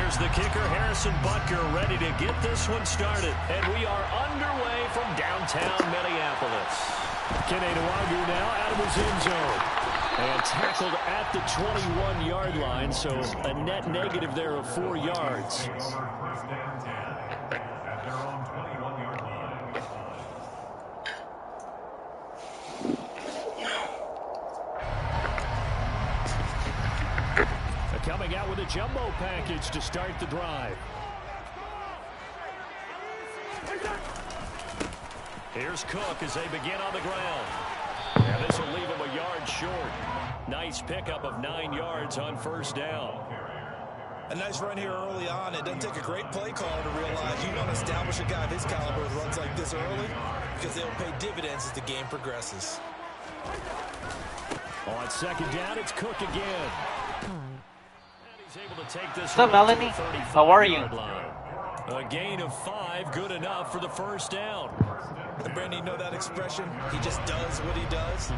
Here's the kicker, Harrison Butker, ready to get this one started. And we are underway from downtown Minneapolis. Kene Nwangwu now out of his end zone. And tackled at the 21-yard line, so a net negative there of 4 yards. Coming out with a jumbo package to start the drive. Here's Cook as they begin on the ground. And this will leave him a yard short. Nice pickup of 9 yards on first down. A nice run here early on. It doesn't take a great play caller to realize you want to establish a guy of his caliber with runs like this early because they'll pay dividends as the game progresses. On second down, it's Cook again. Able to take this. What's up, Melanie? How are you? A gain of 5, good enough for the first down. And Brandon, you know that expression? He just does what he does.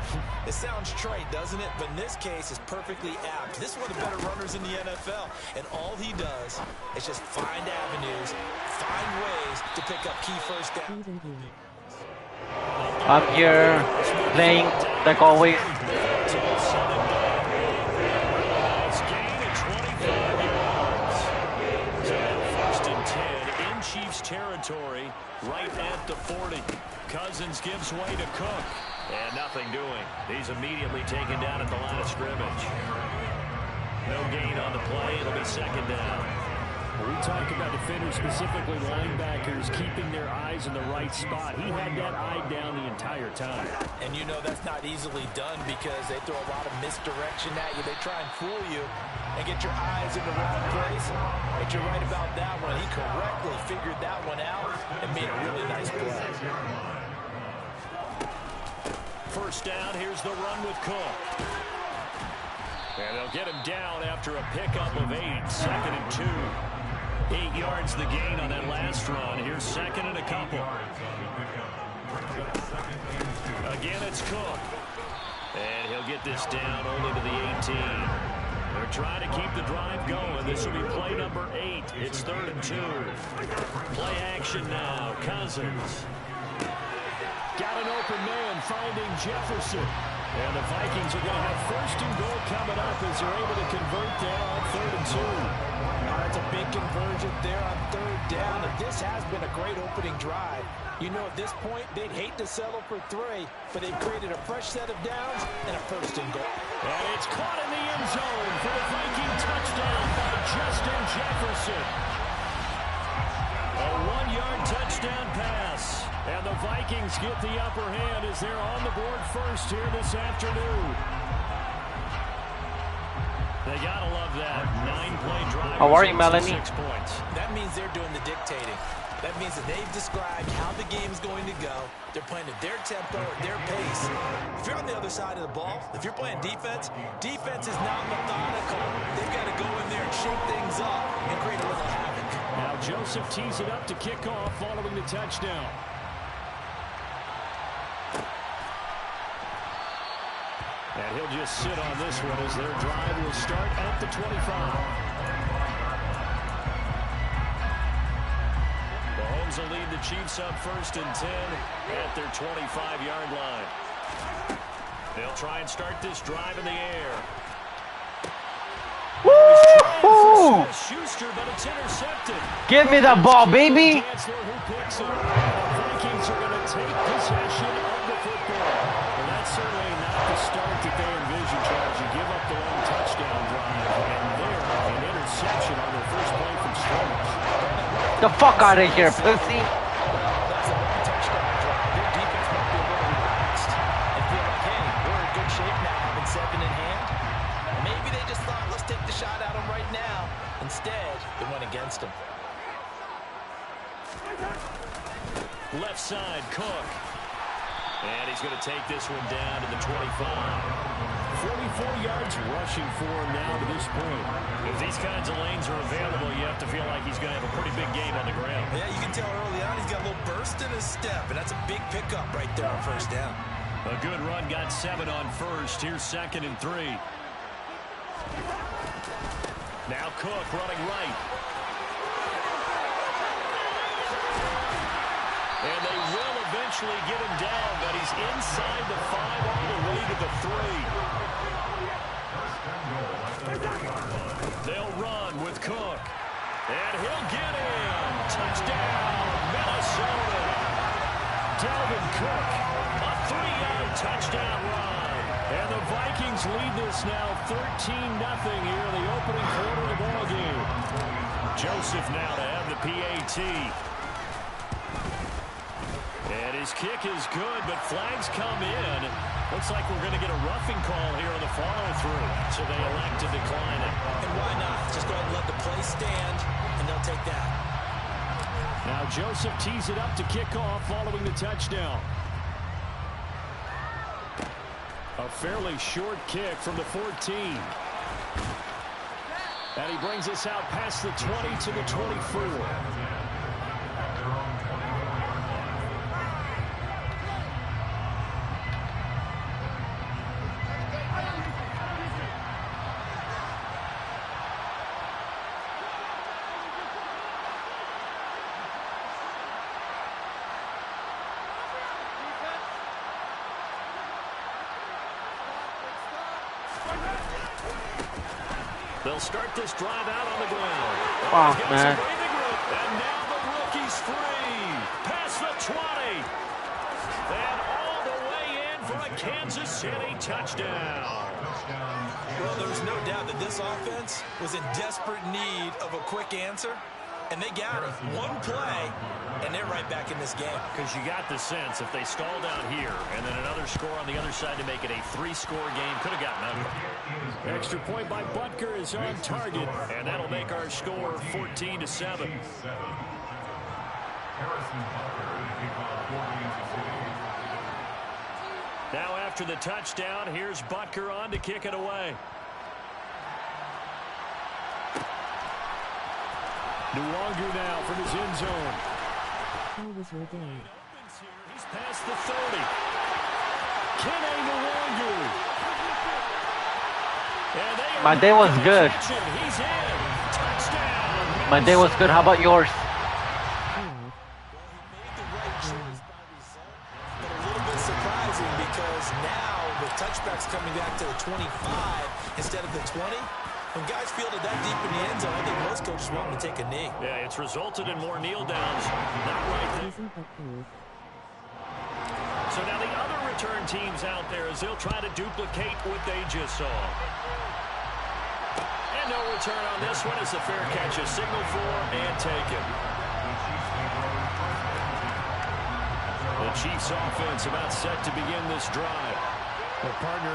It sounds trite, doesn't it? But in this case, it's perfectly apt. This is one of the better runners in the NFL, and all he does is just find avenues, find ways to pick up key first down. I'm here playing like always. Territory right at the 40. Cousins gives way to Cook. And nothing doing. He's immediately taken down at the line of scrimmage. No gain on the play. It'll be second down. We talk about defenders, specifically linebackers, keeping their eyes in the right spot. He had that eye down the entire time. And you know that's not easily done because they throw a lot of misdirection at you. They try and fool you and get your eyes in the wrong place. But you're right about that one. He correctly figured that one out and made a really nice play. First down, here's the run with Cook. And they'll get him down after a pickup of 8. Second and 2. 8 yards the gain on that last run. Here's second and a couple. Again, it's Cook. And he'll get this down only to the 18. They're trying to keep the drive going. This will be play number 8. It's third and 2. Play action now. Cousins. Got an open man finding Jefferson. And the Vikings are going to have first and goal coming up as they're able to convert there on third and 2. That's a big conversion there on third down. And this has been a great opening drive. You know, at this point, they'd hate to settle for 3, but they've created a fresh set of downs and a first and goal. And it's caught in the end zone for the Viking touchdown by Justin Jefferson. A 1-yard touchdown pass. And the Vikings get the upper hand as they're on the board first here this afternoon. They gotta love that 9-play drive. How are you, Melanie? 6 points. That means they're doing the dictating. That means that they've described how the game's going to go. They're playing at their tempo, at their pace. If you're on the other side of the ball, if you're playing defense, defense is not methodical. They've got to go in there and shake things up and create a little havoc. Now Joseph tees it up to kick off following the touchdown. And he'll just sit on this one as their drive will start at the 25. Mahomes will lead the Chiefs up first and 10 at their 25-yard line. They'll try and start this drive in the air. Woo! Schuster, but it's intercepted. Give me the ball, baby. Chancellor who picks it. The Vikings are going to take possession of the football. Well, that's certainly not the start that they envisioned, Charles. You give up the long touchdown drive, and there, an interception on their first play from scrimmage. The fuck out of here, pussy. That's a long touchdown drive. Their defense might be a little relaxed and feel like, hey, we're in good shape now, having 7 in hand. Maybe they just thought, let's take the shot at them right now. Instead, it went against them. Left side, Cook. And he's going to take this one down to the 25. 44 yards rushing for him now to this point. If these kinds of lanes are available, you have to feel like he's going to have a pretty big game on the ground. Yeah, you can tell early on he's got a little burst in his step, and that's a big pickup right there on first down. A good run, got 7 on first. Here's second and 3. Now Cook running right. And they will eventually get him down, but he's inside the 5 all the way to the 3. They'll run with Cook. And he'll get in. Touchdown, Minnesota. Dalvin Cook, a 3-yard touchdown run. And the Vikings lead this now 13-0 here in the opening quarter of the ball game. Joseph now to have the PAT. And his kick is good, but flags come in. Looks like we're going to get a roughing call here on the follow-through. So they elect to decline it. And why not? Just go ahead and let the play stand, and they'll take that. Now Joseph tees it up to kick off following the touchdown. A fairly short kick from the 14. And he brings us out past the 20 to the 24. They'll start this drive out on the ground. Fuck, man. And now the rookie's free. Past the 20. And all the way in for a Kansas City touchdown. Well, there's no doubt that this offense was in desperate need of a quick answer, and they got it. One play, and they're right back in this game. Because you got the sense if they stall down here and then another score on the other side to make it a 3-score game, could have gotten under. Extra point by Butker is on target. And that'll make our score 14-7. Now after the touchdown, here's Butker on to kick it away. Nwangu now from his end zone. He's past the 30. Kene Nwangu. My day was good. He's in. Touchdown. My day was good. How about yours? But a little bit surprising because now the touchback's coming back to the 25 instead of the 20. When guys fielded that deep in the end zone, I think most coaches want them to take a knee. Yeah, it's resulted in more kneel downs. Not right there. So now the other return teams out there as they'll try to duplicate what they just saw. And no return on this one as the fair catch is signaled for and taken. The Chiefs offense about set to begin this drive. Well, partner,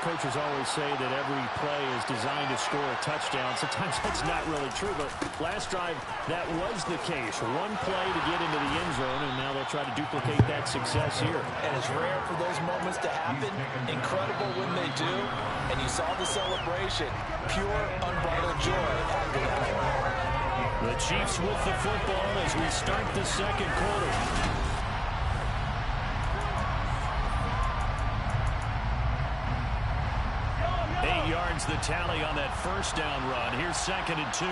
coaches always say that every play is designed to score a touchdown. Sometimes that's not really true, but last drive, that was the case. One play to get into the end zone, and now they'll try to duplicate that success here. And it's rare for those moments to happen. Incredible when they do. And you saw the celebration. Pure, unbridled joy after that. The Chiefs with the football as we start the second quarter. The tally on that first down run. Here's 2nd and 2.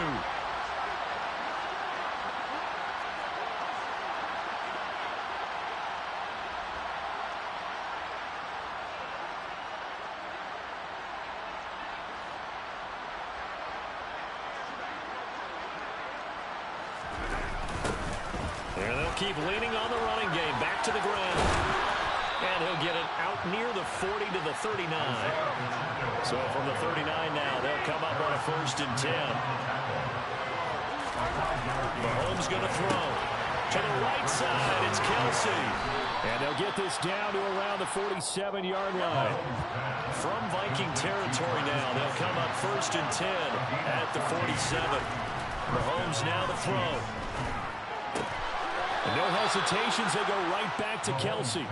There they'll keep leaning on the running game. Back to the ground. And he'll get it out near the 40 to the 39. So from the 39 now, they'll come up on a 1st and 10. Mahomes going to throw. To the right side, it's Kelsey. And they'll get this down to around the 47-yard line. From Viking territory now, they'll come up 1st and 10 at the 47. Mahomes now to throw. And no hesitations, they go right back to Kelsey.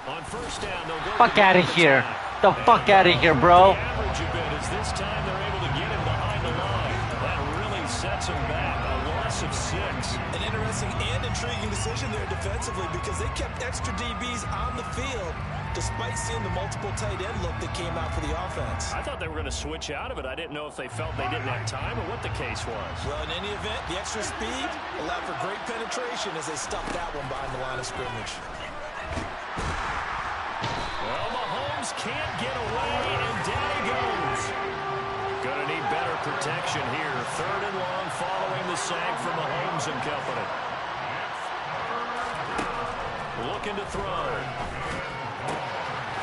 On 1st down, they'll go. Fuck out of here. The fuck out of here, bro. Average a bit as this time they're able to get him behind the line. That really sets him back. A loss of 6. An interesting and intriguing decision there defensively because they kept extra DBs on the field despite seeing the multiple tight end look that came out for the offense. I thought they were going to switch out of it. I didn't know if they felt they didn't have time or what the case was. Well, in any event, the extra speed allowed for great penetration as they stuffed that one behind the line of scrimmage. Well, Mahomes can't get away, and down he goes. Gonna need better protection here. 3rd and long following the sack from Mahomes and company. Looking to throw.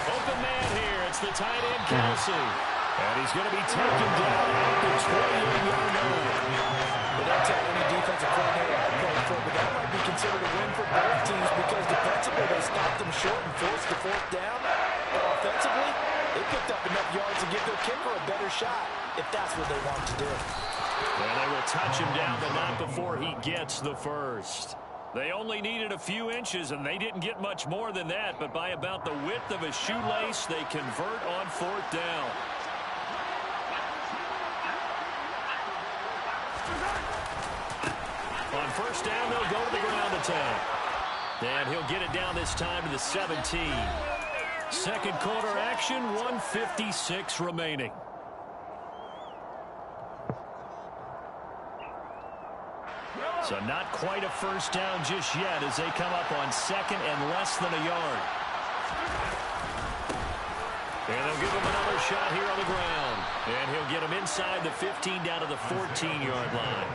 Open man here. It's the tight end, Kelsey. And he's going to be taken down at the 28-yard line. But don't tell any defensive coordinator going forward, but that might be considered a win for both teams because defensively they stopped them short and forced the 4th down. But offensively, they picked up enough yards to give their kicker a better shot if that's what they want to do. And they will touch him down, but not before he gets the first. They only needed a few inches, and they didn't get much more than that. But by about the width of a shoelace, they convert on 4th down. On 1st down, they'll go to the ground attack. And he'll get it down this time to the 17. 2nd quarter action, 1:56 remaining. So not quite a first down just yet as they come up on 2nd and less than a yard. And they'll give him another shot here on the ground. And he'll get him inside the 15 down to the 14-yard line.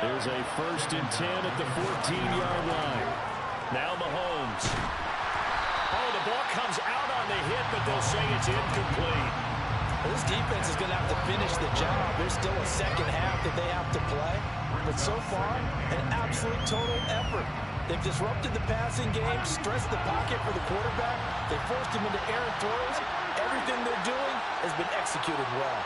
There's a 1st and 10 at the 14-yard line. Now Mahomes. Oh, the ball comes out on the hit, but they'll say it's incomplete. This defense is going to have to finish the job. There's still a 2nd half that they have to play. But so far, an absolute total effort. They've disrupted the passing game, stressed the pocket for the quarterback. They forced him into errant throws. Everything they're doing has been executed well.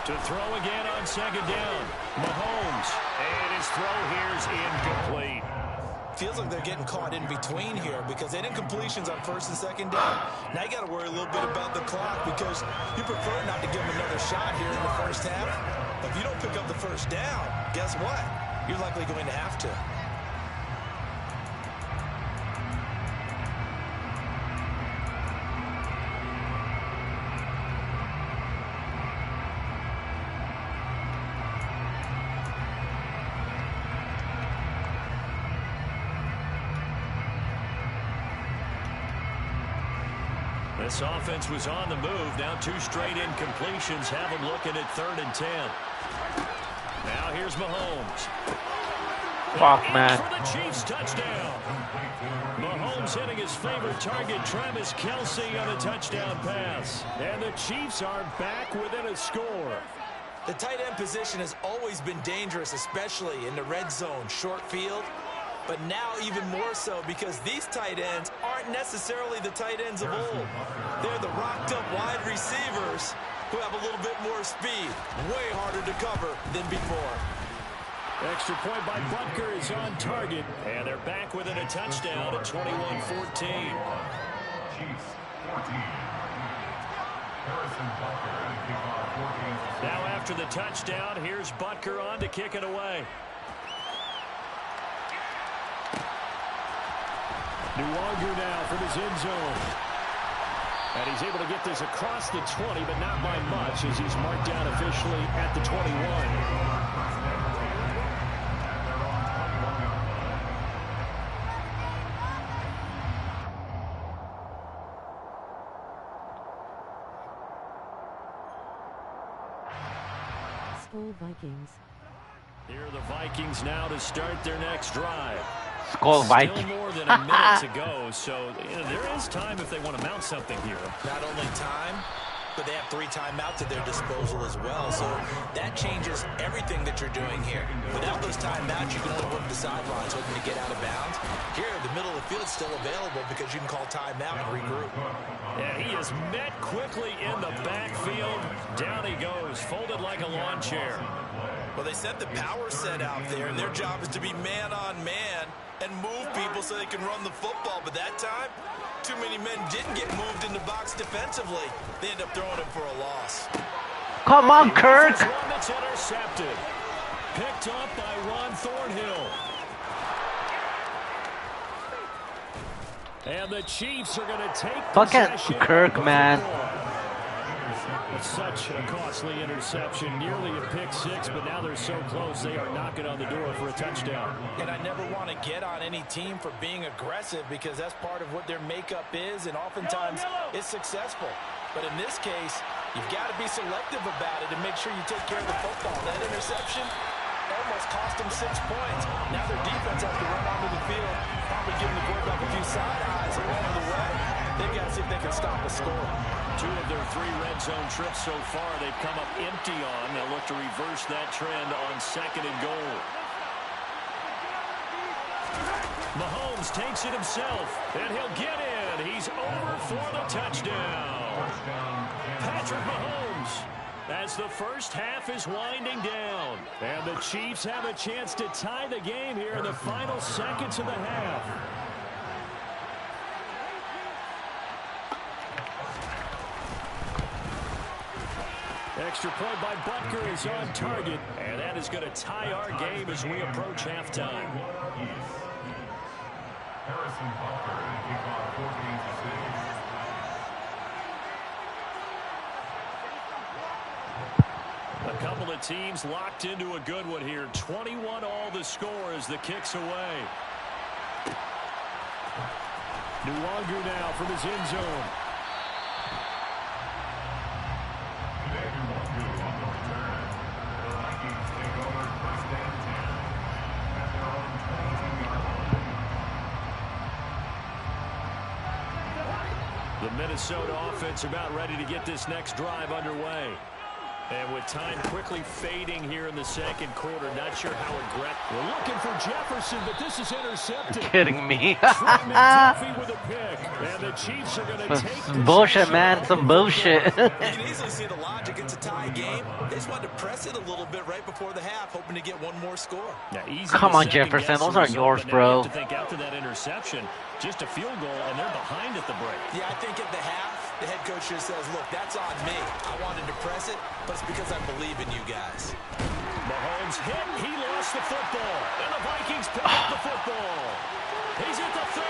To throw again on 2nd down. Mahomes. And his throw here is incomplete. Feels like they're getting caught in between here because they didn't completions on 1st and 2nd down. Now you got to worry a little bit about the clock because you prefer not to give them another shot here in the 1st half. But if you don't pick up the 1st down, guess what? You're likely going to have to. This offense was on the move. Now 2 straight incompletions have them looking at 3rd and 10. Now here's Mahomes. Fuck, man. For the Chiefs touchdown. Mahomes hitting his favorite target, Travis Kelce, on a touchdown pass. And the Chiefs are back within a score. The tight end position has always been dangerous, especially in the red zone, short field. But now even more so because these tight ends aren't necessarily the tight ends of old. They're the rocked-up wide receivers who have a little bit more speed. Way harder to cover than before. Extra point by Butker is on target. And they're back within a touchdown at 21-14. Now after the touchdown, here's Butker on to kick it away. Nuwagu now from his end zone. And he's able to get this across the 20, but not by much as he's marked down officially at the 21. Vikings. Here are the Vikings now to start their next drive. Skull Vikings. Still more than a minute to go, so there is time if they want to mount something here. Not only time, but they have 3 timeouts at their disposal as well. So that changes everything that you're doing here. Without those timeouts, you can only work the sidelines hoping to get out of bounds. Here, the middle of the field is still available because you can call timeout and regroup. And he is met quickly in the backfield. Down he goes, folded like a lawn chair. Well, they set the power set out there, and their job is to be man-on-man and move people so they can run the football. But that time, too many men didn't get moved in the box defensively. They end up throwing him for a loss. Come on, Kirk. One that's intercepted. Picked off by Ron Thornhill. And the Chiefs are going to take possession. Kirk, man. Such a costly interception, nearly a pick six, but now they're so close they are knocking on the door for a touchdown. And I never want to get on any team for being aggressive because that's part of what their makeup is, and oftentimes it's successful. But in this case, you've got to be selective about it and make sure you take care of the football. That interception almost cost them 6 points. Now their defense has to run onto the field, probably giving the quarterback a few side eyes along the way. They've got to see if they can stop the score. 2 of their 3 red zone trips so far they've come up empty on. They'll look to reverse that trend on 2nd and goal. Mahomes takes it himself, and he'll get in. He's over for the touchdown. Patrick Mahomes, as the first half is winding down. And the Chiefs have a chance to tie the game here in the final seconds of the half. Extra point by Butker is on target. And that is going to tie our game as we approach halftime. Harrison Butker to kick off 14-6. A couple of teams locked into a good one here. 21 all the score as the kick's away. Nwangu now from his end zone. The Minnesota offense about ready to get this next drive underway. And with time quickly fading here in the second quarter, not sure how aggressive. We're looking for Jefferson, but this is intercepted. Kidding me? Trent McDuffie with a pick. And the Chiefs are going to take Some bullshit, man. Some bullshit. You can easily see the logic. It's a tie game. They just wanted to press it a little bit right before the half, hoping to get one more score. Now, Come on, Jefferson. Those aren't yours, bro. To think after that interception, just a field goal, and they're behind at the break. Yeah, I think at the half, the head coach just says, look, that's on me. I wanted to press it, but it's because I believe in you guys. Mahomes hit. He lost the football. And the Vikings pick up the football. He's at the 30.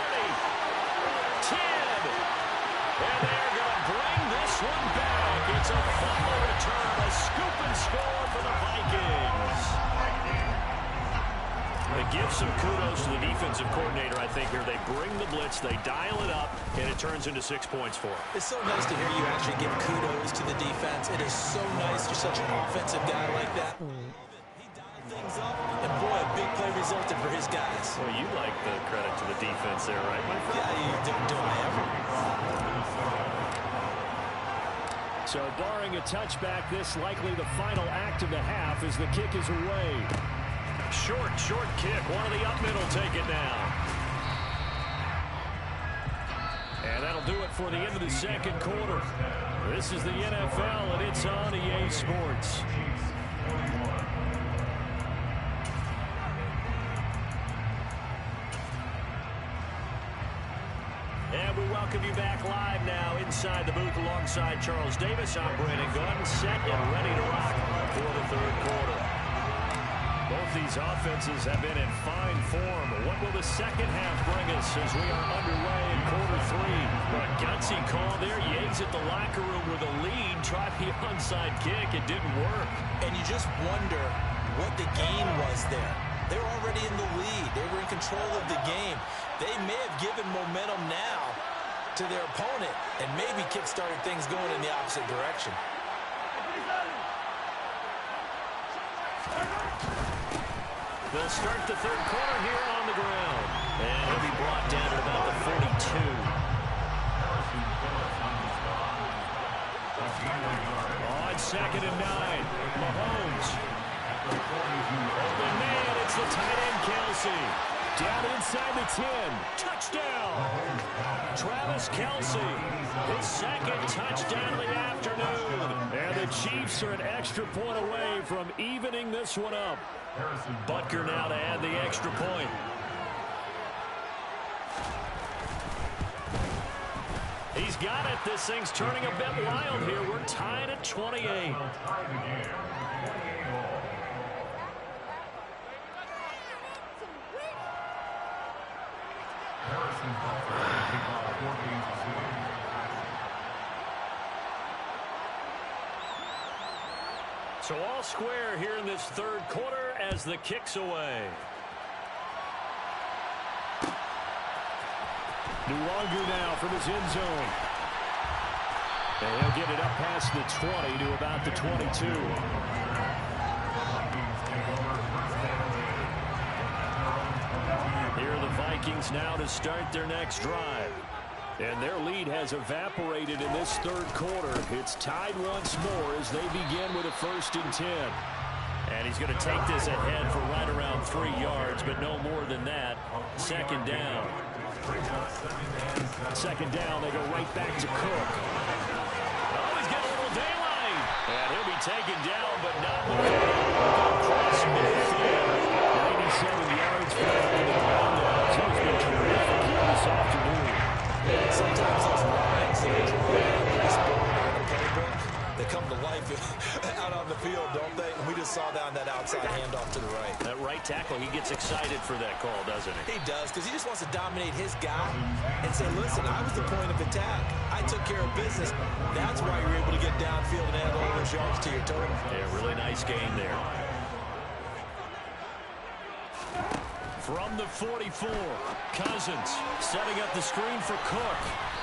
10. And they're going to bring this one back. It's a fumble return. A scoop and score for the Vikings. They give some kudos to the defensive coordinator, I think, here. They bring the blitz, they dial it up, and it turns into 6 points for them. It's so nice to hear you actually give kudos to the defense. It is so nice. You're such an offensive guy like that. He dialed things up, and boy, a big play resulted for his guys. Well, you like the credit to the defense there, right, my friend? Yeah, do I ever? So barring a touchback, this likely the final act of the half as the kick is away. Short kick. One of the up middle take it now. And that'll do it for the end of the second quarter. This is the NFL, and it's on EA Sports. And we welcome you back live now inside the booth alongside Charles Davis. I'm Brandon Gunn, set and ready to rock for the third quarter. Both these offenses have been in fine form. What will the second half bring us as we are underway in quarter 3? A gutsy call there. Yates at the locker room with a lead. Tried the onside kick. It didn't work. And you just wonder what the gain was there. They were already in the lead. They were in control of the game. They may have given momentum now to their opponent and maybe kick-started things going in the opposite direction. They'll start the third quarter here on the ground. And he'll be brought down at about the 42. On 2nd and 9. Mahomes. Open man, it's the tight end Kelce. Down inside the 10. Touchdown. Travis Kelce. His second touchdown of the afternoon. And the Chiefs are an extra point away from evening this one up. Butker now to add the extra point. He's got it. This thing's turning a bit wild here. We're tied at 28. Kickoff 14-6. So all square here in this third quarter as the kick's away. Nwangwu now from his end zone. And he'll get it up past the 20 to about the 22. Here are the Vikings now to start their next drive. And their lead has evaporated in this third quarter. It's tied once more as they begin with a 1st and 10. And he's going to take this ahead for right around 3 yards, but no more than that. 2nd down. 2nd down, they go right back to Cook. Oh, he's getting a little daylight. And he'll be taken down, but not across midfield. 97 yards for him on the ground. He's been terrific here this afternoon. Sometimes those lines they come to life out on the field, don't they? And we just saw that on that outside handoff to the right. That right tackle, he gets excited for that call, doesn't he? He does, because he just wants to dominate his guy and say, listen, I was the point of attack. I took care of business. That's why you're able to get downfield and add all those yards to your total. Yeah, really nice game there. From the 44, Cousins setting up the screen for Cook.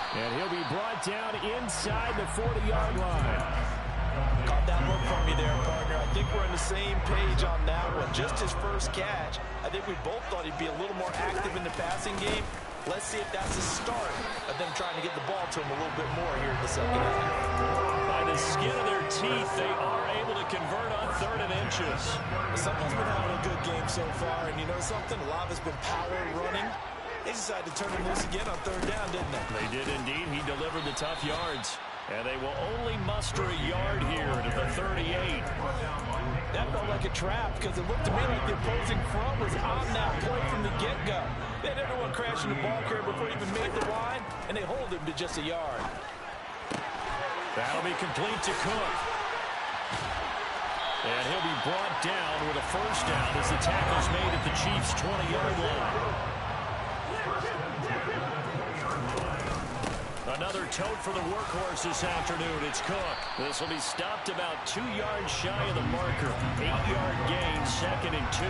And he'll be brought down inside the 40-yard line. Caught that look from me there, partner. I think we're on the same page on that one. Just his first catch. I think we both thought he'd be a little more active in the passing game. Let's see if that's the start of them trying to get the ball to him a little bit more here in the second half. By the skin of their teeth, they are able to convert on 3rd and inches. Someone's been having a good game so far, and you know something? A lot of it's been power running. They decided to turn him loose again on 3rd down, didn't they? They did indeed. He delivered the tough yards. And they will only muster a yard here to the 38. That felt like a trap because it looked to me like the opposing front was on that play from the get-go. They had everyone crashing the ball carrier before he even made the line, and they hold him to just a yard. That'll be complete to Cook. And he'll be brought down with a 1st down as the tackle's made at the Chiefs' 20-yard line. Another tote for the workhorse this afternoon. It's Cook. This will be stopped about 2 yards shy of the marker. 8-yard gain, 2nd and 2.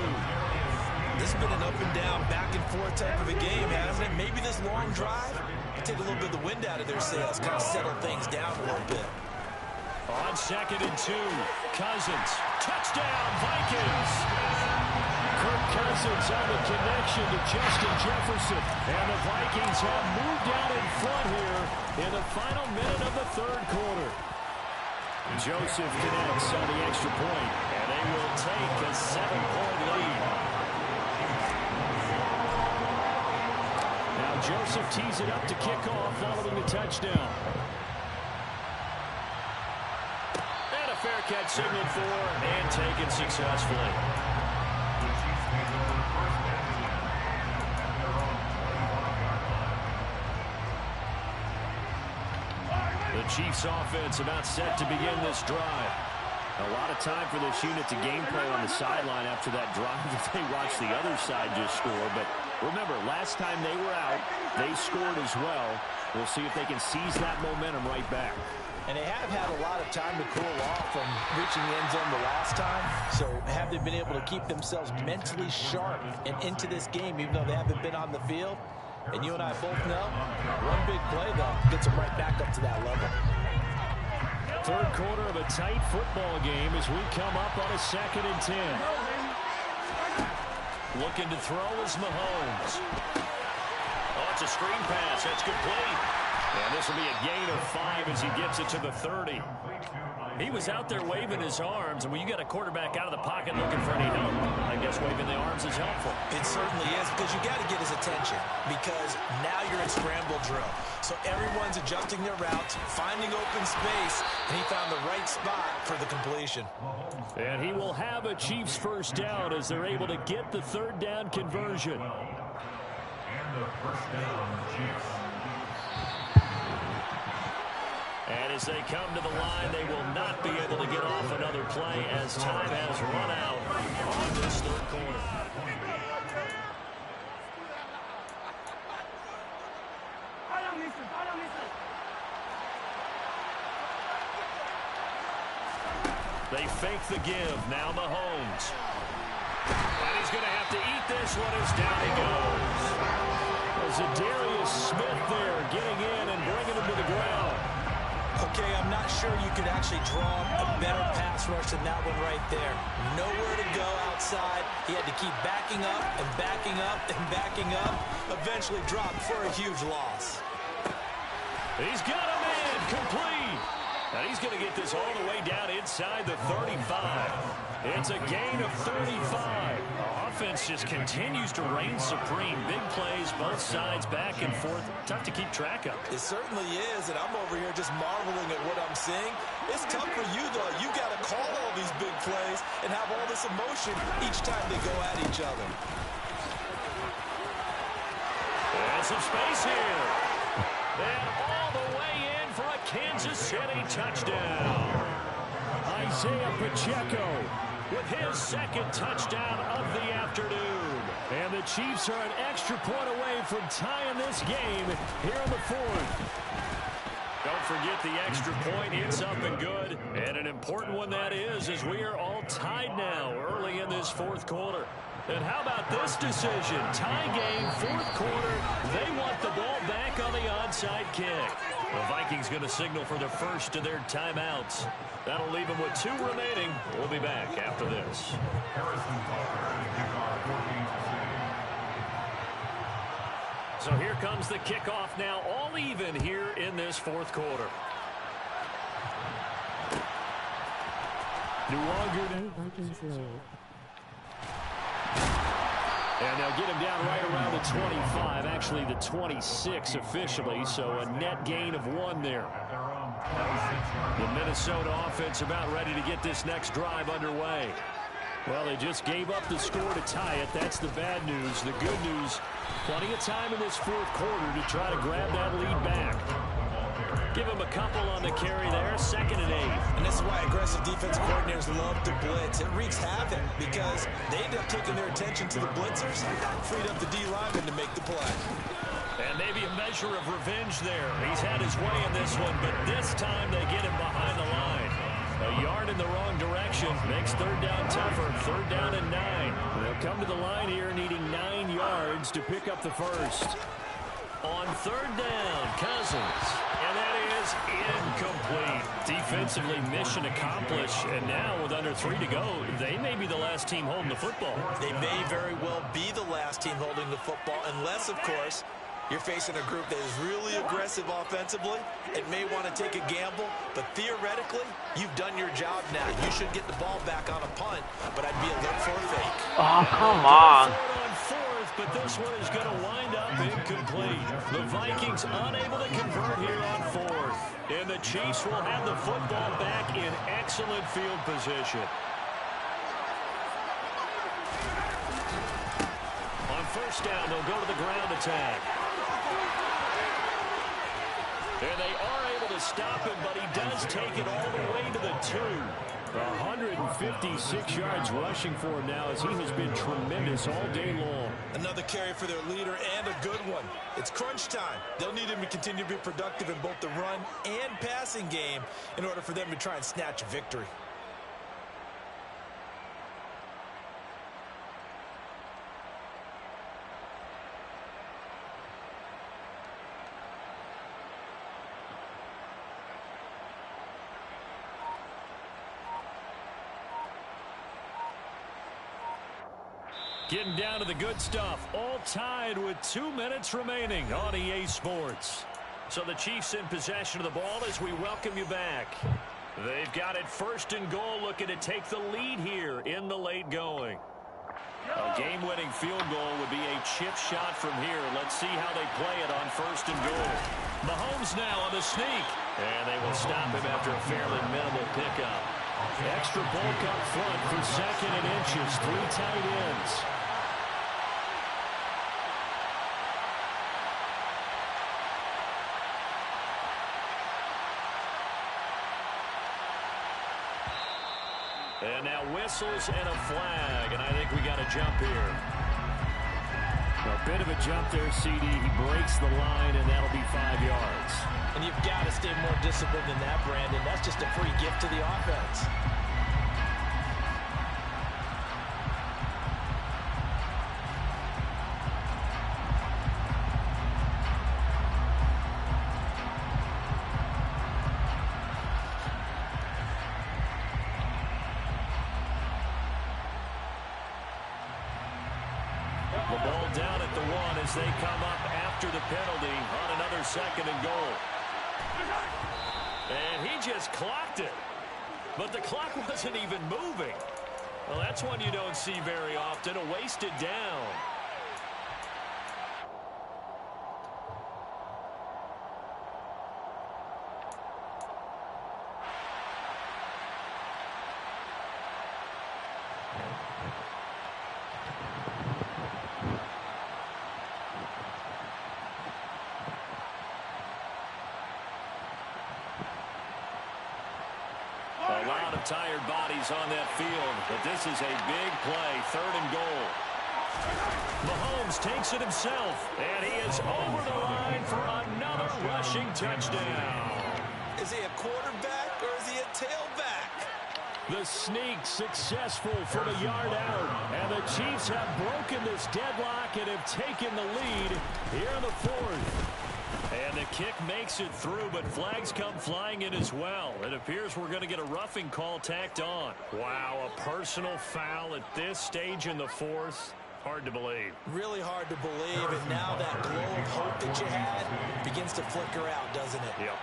This has been an up and down, back and forth type of a game, hasn't it? Maybe this long drive can take a little bit of the wind out of their sails, kind of settle things down a little bit. On 2nd and 2, Cousins. Touchdown, Vikings! Kirk Cousins on the connection to Justin Jefferson. And the Vikings have moved down in front here in the final minute of the third quarter. Joseph connects on the extra point. And they will take a 7-point lead. Now Joseph tees it up to kick off following the touchdown. And a fair catch signaled for and taken successfully. The Chiefs offense about set to begin this drive. A lot of time for this unit to game plan on the sideline after that drive that they watched the other side just score. But remember, last time they were out, they scored as well. We'll see if they can seize that momentum right back. And they have had a lot of time to cool off from reaching the end zone the last time. So have they been able to keep themselves mentally sharp and into this game, even though they haven't been on the field? And you and I both know, one big play, though, gets them right back up to that level. Third quarter of a tight football game as we come up on a 2nd and 10. Looking to throw is Mahomes. Oh, it's a screen pass. That's complete. And this will be a gain of 5 as he gets it to the 30. He was out there waving his arms, and when you got a quarterback out of the pocket looking for any help, I guess waving the arms is helpful. It certainly is, because you got to get his attention, because now you're in scramble drill. So everyone's adjusting their routes, finding open space, and he found the right spot for the completion. And he will have a Chiefs 1st down as they're able to get the 3rd down conversion. And the 1st down, Chiefs. And as they come to the line, they will not be able to get off another play as time has run out on this third quarter. They fake the give. Now Mahomes. And he's going to have to eat this one as down he goes. Zadarius Smith there getting in and bringing him to the ground. Okay, I'm not sure you could actually draw a better pass rush than that one right there. Nowhere to go outside. He had to keep backing up and backing up and backing up. Eventually dropped for a huge loss. He's got him in. Complete. And he's going to get this all the way down inside the 35. It's a gain of 35. Offense just continues to reign supreme. Big plays, both sides, back and forth. Tough to keep track of. It certainly is, and I'm over here just marveling at what I'm seeing. It's tough for you, though. You got to call all these big plays and have all this emotion each time they go at each other. And some space here. And all the way in for a Kansas City touchdown. Isaiah Pacheco with his second touchdown of the afternoon. And the Chiefs are an extra point away from tying this game here in the fourth. Don't forget the extra point. It's up and good. And an important one that is, as we are all tied now early in this fourth quarter. And how about this decision? Tie game, fourth quarter. They want the ball back on the onside kick. The Vikings going to signal for the first of their timeouts. That'll leave them with 2 remaining. We'll be back after this. So here comes the kickoff now, all even here in this fourth quarter. No longer. And they'll get him down right around the 25, actually the 26 officially, so a net gain of 1 there. The Minnesota offense about ready to get this next drive underway. Well, they just gave up the score to tie it. That's the bad news. The good news, plenty of time in this fourth quarter to try to grab that lead back. Give him a couple on the carry there, 2nd and 8. And this is why aggressive defensive coordinators love to blitz. It wreaks havoc because they end up taking their attention to the blitzers, freed up the D lineman to make the play. And maybe a measure of revenge there. He's had his way in this one, but this time they get him behind the line. A yard in the wrong direction makes 3rd down tougher. 3rd down and 9. They'll come to the line here needing 9 yards to pick up the first. On 3rd down, Cousins. And that is incomplete. Defensively, mission accomplished. And now with under 3 to go, they may be the last team holding the football. They may very well be the last team holding the football, unless, of course, you're facing a group that is really aggressive offensively. It may want to take a gamble, but theoretically, you've done your job now. You should get the ball back on a punt, but I'd be alert for a fake. Oh, come on. On 4th, but this one is going to wind up incomplete. The Vikings unable to convert here on 4th. And the Chiefs will have the football back in excellent field position. On 1st down, they'll go to the ground attack. And they are able to stop him, but he does take it all the way to the 2. 156 yards rushing for him now as he has been tremendous all day long. Another carry for their leader and a good one. It's crunch time. They'll need him to continue to be productive in both the run and passing game in order for them to try and snatch a victory. Getting down to the good stuff. All tied with 2 minutes remaining on EA Sports. So the Chiefs in possession of the ball as we welcome you back. They've got it 1st and goal, looking to take the lead here in the late going. A game-winning field goal would be a chip shot from here. Let's see how they play it on 1st and goal. Mahomes now on the sneak. And they will stop him after a fairly minimal pickup. Extra bulk up front for 2nd and inches. 3 tight ends. And now whistles and a flag, and I think we got a jump here. A bit of a jump there, CD. He breaks the line, and that'll be 5 yards. And you've got to stay more disciplined than that, Brandon. That's just a free gift to the offense. The ball down at the 1 as they come up after the penalty on another 2nd and goal. And he just clocked it. But the clock wasn't even moving. Well, that's one you don't see very often, a wasted down. A lot of tired bodies on that field, but this is a big play, 3rd and goal. Mahomes takes it himself, and he is over the line for another rushing touchdown. Is he a quarterback or is he a tailback? The sneak successful from a yard out, and the Chiefs have broken this deadlock and have taken the lead here in the 4th. And the kick makes it through, but flags come flying in as well. It appears we're going to get a roughing call tacked on. Wow, a personal foul at this stage in the 4th. Hard to believe. Really hard to believe, and now that glow of hope that you had begins to flicker out, doesn't it? Yep.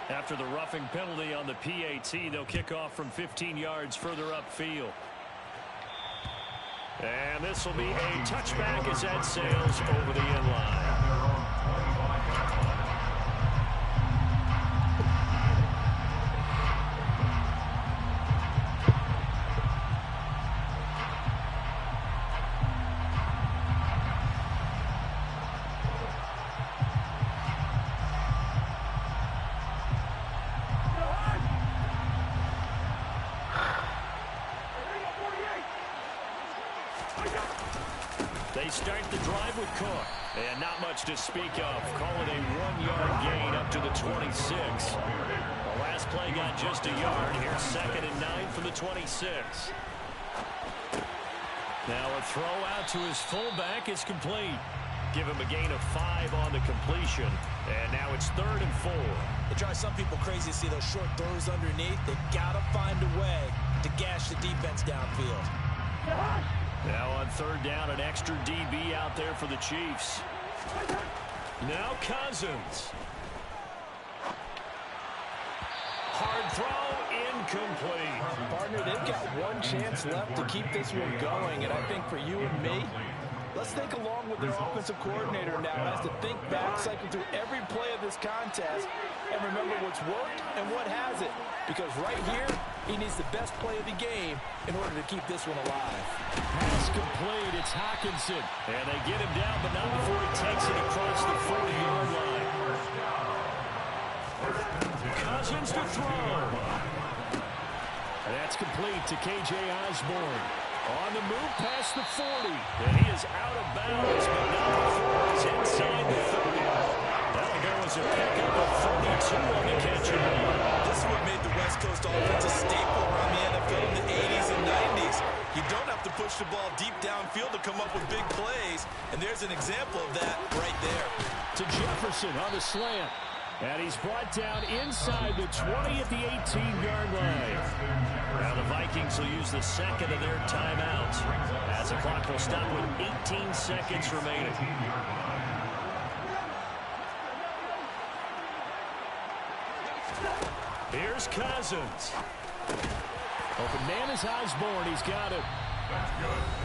After the roughing penalty on the PAT, they'll kick off from 15 yards further upfield. And this will be a touchback as that sails over the end line. They start the drive with Cook. And not much to speak of. Call it a 1-yard gain up to the 26. The last play got just a yard. Here's 2nd and 9 from the 26. Now a throw out to his fullback is complete. Give him a gain of 5 on the completion. And now it's 3rd and 4. It drives some people crazy to see those short throws underneath. They got to find a way to gash the defense downfield. Now on 3rd down, an extra DB out there for the Chiefs. Now Cousins. Hard throw, incomplete. Partner, they've got one chance left to keep this one going, and I think for you and me, let's think along with their offensive coordinator now as to think back, cycle through every play of this contest, and remember what's worked and what hasn't. Because right here, he needs the best play of the game in order to keep this one alive. Pass complete. It's Hockenson. And they get him down, but not before he takes it across the 40-yard line. Cousins to throw. That's complete to K.J. Osborne. On the move past the 40. And he is out of bounds, but not before he's inside the 30. That'll go as a pickup of 32 on the catch and run. This is what made the West Coast offense a staple around the NFL in the 80s and 90s. You don't have to push the ball deep downfield to come up with big plays, and there's an example of that right there. To Jefferson on the slant. And he's brought down inside the 20 at the 18-yard line. Now the Vikings will use the 2nd of their timeouts as the clock will stop with 18 seconds remaining. Here's Cousins. Open man is Osborne. He's got it.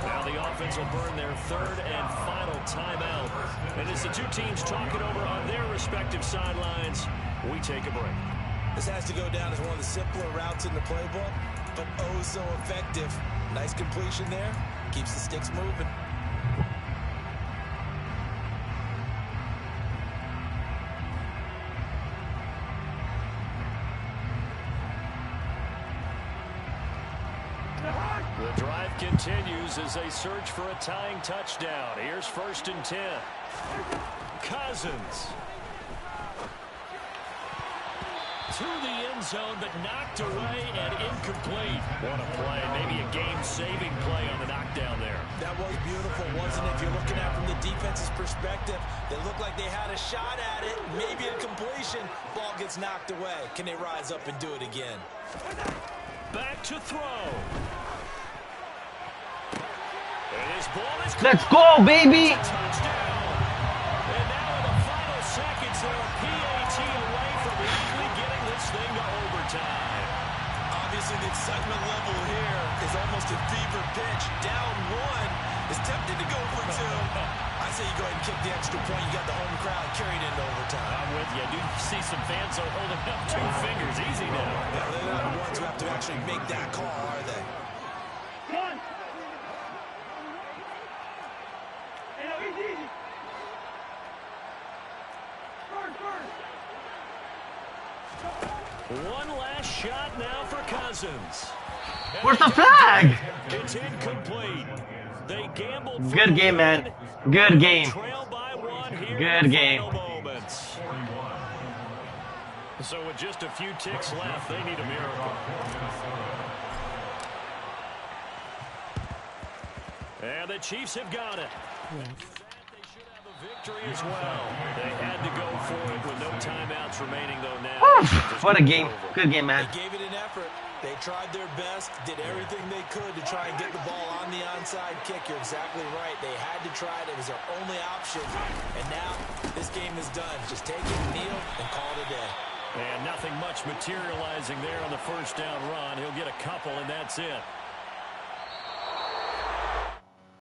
Now the offense will burn their 3rd and final timeout. And as the two teams talk it over on their respective sidelines, we take a break. This has to go down as one of the simpler routes in the playbook, but oh so effective. Nice completion there. Keeps the sticks moving. The drive continues as they search for a tying touchdown. Here's 1st and 10. Cousins. To the end zone, but knocked away and incomplete. What a play. Maybe a game-saving play on the knockdown there. That was beautiful, wasn't it? If you're looking at it from the defense's perspective, they looked like they had a shot at it. Maybe a completion. Ball gets knocked away. Can they rise up and do it again? Back to throw. And his ball is Let's go, baby! touchdown. And now in the final seconds, they're a PAT away from easily getting this thing to overtime. Obviously, the excitement level here is almost a fever pitch. Down one, is tempted to go for two. I say you go ahead and kick the extra point. You got the home crowd carried into overtime. I'm with you. I do see some fans are holding up 2 fingers. Easy now. Yeah, they're not the ones who have to actually make that call, are they? One last shot now for Cousins. Where's the flag? It's incomplete. They gambled for Good the game, man. win. Good game. Trail by 1 here Good in the game. final moments. So with just a few ticks left, they need a miracle. And the Chiefs have got it. They should have a victory as well. They had to go for it with no timeouts remaining, though, now. What a game. Good game, man. They gave it an effort. They tried their best, did everything they could to try and get the ball on the onside kick. You're exactly right. They had to try it. It was their only option. And now this game is done. Just take it, kneel, and call it a day. And nothing much materializing there on the first down run. He'll get a couple, and that's it.